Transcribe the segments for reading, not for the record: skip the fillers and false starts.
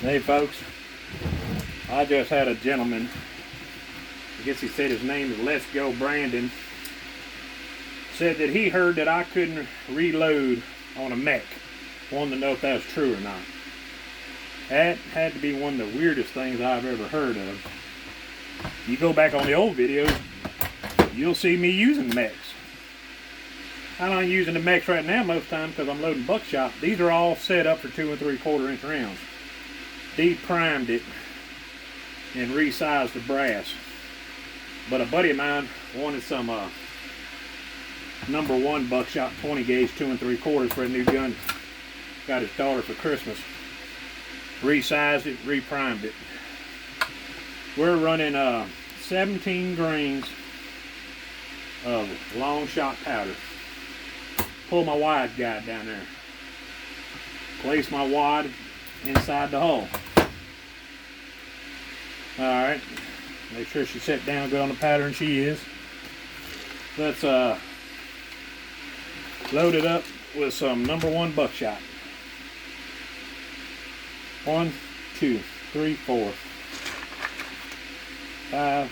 Hey folks, I just had a gentleman, I guess he said his name is Let's Go Brandon, said that he heard that I couldn't reload on a mech. Wanted to know if that was true or not. That had to be one of the weirdest things I've ever heard of. You go back on the old videos, you'll see me using mechs. I'm not using the mechs right now most of the time because I'm loading buckshot. These are all set up for 2 3/4 inch rounds. De-primed it and resized the brass. But a buddy of mine wanted some number 1 buckshot 20 gauge 2 3/4 for a new gun. Got his daughter for Christmas. Resized it, reprimed it. We're running 17 grains of long shot powder. Pull my wad guide down there. Place my wad inside the hole. Alright, make sure she's set down good on the pattern. She is. Let's load it up with some number 1 buckshot. 1, 2, 3, 4, 5,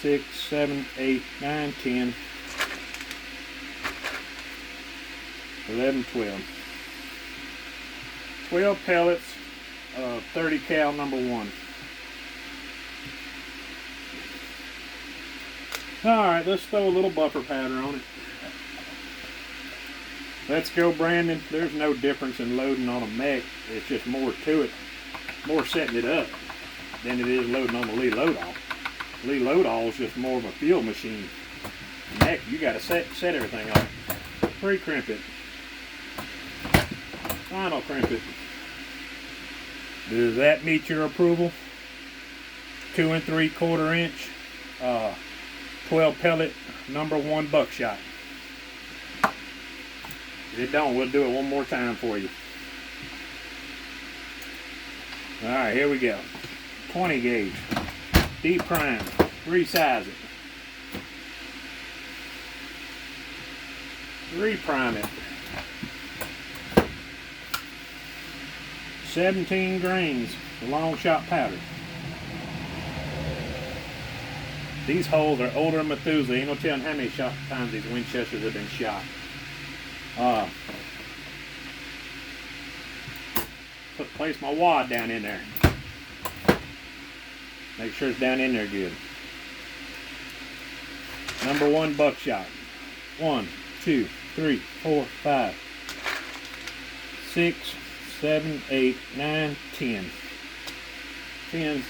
6, 7, 8, 9, 10, 11, 12. 12 pellets of 30 cal number 1. Alright, let's throw a little buffer powder on it. Let's Go Brandon. There's no difference in loading on a mech. It's just more to it. More setting it up than it is loading on the Lee Loadoff. Lee Loadoff is just more of a field machine. Mech, you got to set everything up. Pre-crimp it. Final crimp it. Does that meet your approval? 2 3/4 inch, 12 pellet, number 1 buckshot. If it don't, we'll do it one more time for you. Alright, here we go. 20 gauge. De-prime. Resize it. Reprime it. 17 grains of long shot powder. These holes are older than Methuselah. Ain't no telling how many times these Winchesters have been shot. Place my wad down in there. Make sure it's down in there good. Number 1 buckshot. 1, 2, 3, 4, 5, 6, 7, 8, 9, 10. 10,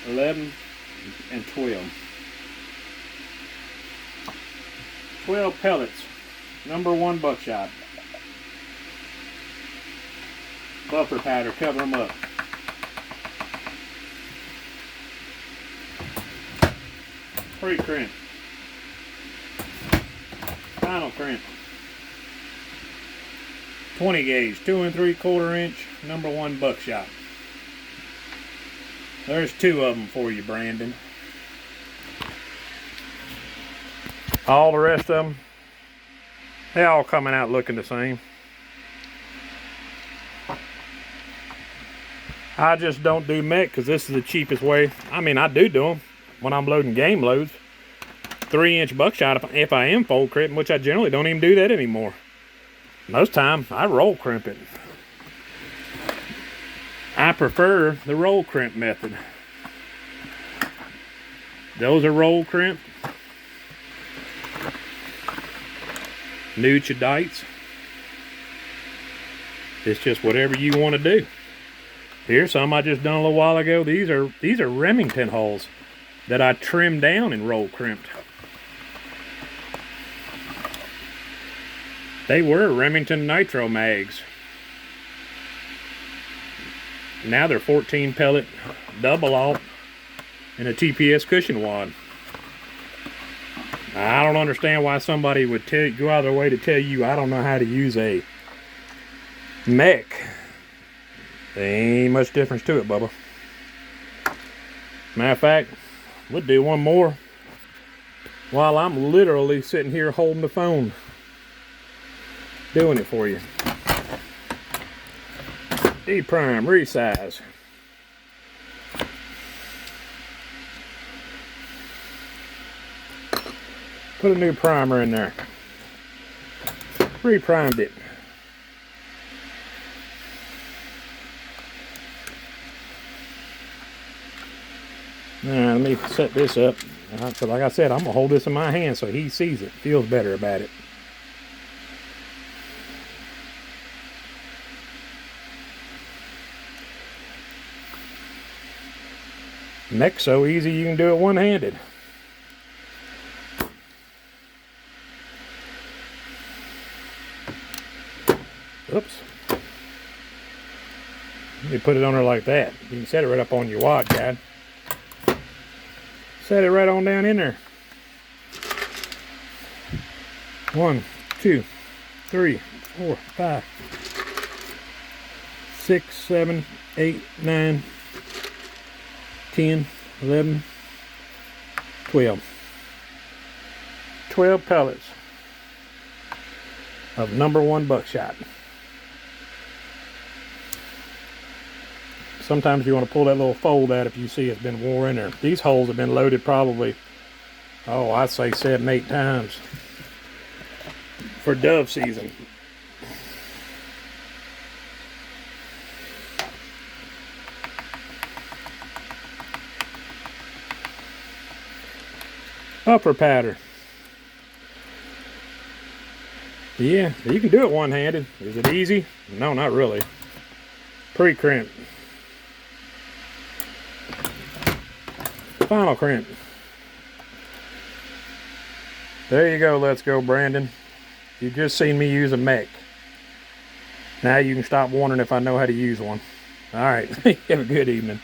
11, and 12. 12 pellets. Number 1 buckshot. Buffer powder, cover them up. Pre-crimp. Final crimp. 20 gauge, 2 3/4 inch, number 1 buckshot. There's 2 of them for you, Brandon. All the rest of them, they all coming out looking the same. I just don't do mech because this is the cheapest way. I mean, I do them when I'm loading game loads. 3-inch buckshot if I am fold crimping, which I generally don't even do that anymore. Most time I roll crimp it. I prefer the roll crimp method. Those are roll crimp. Nuchadites. It's just whatever you want to do. Here's some I just done a little while ago. These are Remington holes that I trimmed down and roll crimped. They were Remington Nitro mags. Now they're 14 pellet double alt and a TPS cushion wad. I don't understand why somebody would go out of their way to tell you I don't know how to use a mech. There ain't much difference to it, Bubba. Matter of fact, we'll do one more while I'm literally sitting here holding the phone, doing it for you. De-prime, resize. Put a new primer in there. Re-primed it. Now let me set this up. So like I said, I'm gonna hold this in my hand so he sees it, feels better about it. Neck's so easy you can do it one-handed. Oops. You put it on there like that. You can set it right up on your wad guide. Set it right on down in there. 1, 2, 3, 4, 5, 6, 7, 8, 9, 10, 11, 12. 12 pellets of #1 buckshot. Sometimes you want to pull that little fold out if you see it's been wore in there. These holes have been loaded probably, oh, I'd say 7, 8 times for dove season. Upper powder. Yeah, you can do it one-handed. Is it easy? No, not really. Pre-crimp. Final crimp. There you go, Let's Go Brandon. You've just seen me use a mech. Now you can stop wondering if I know how to use one. Alright, have a good evening.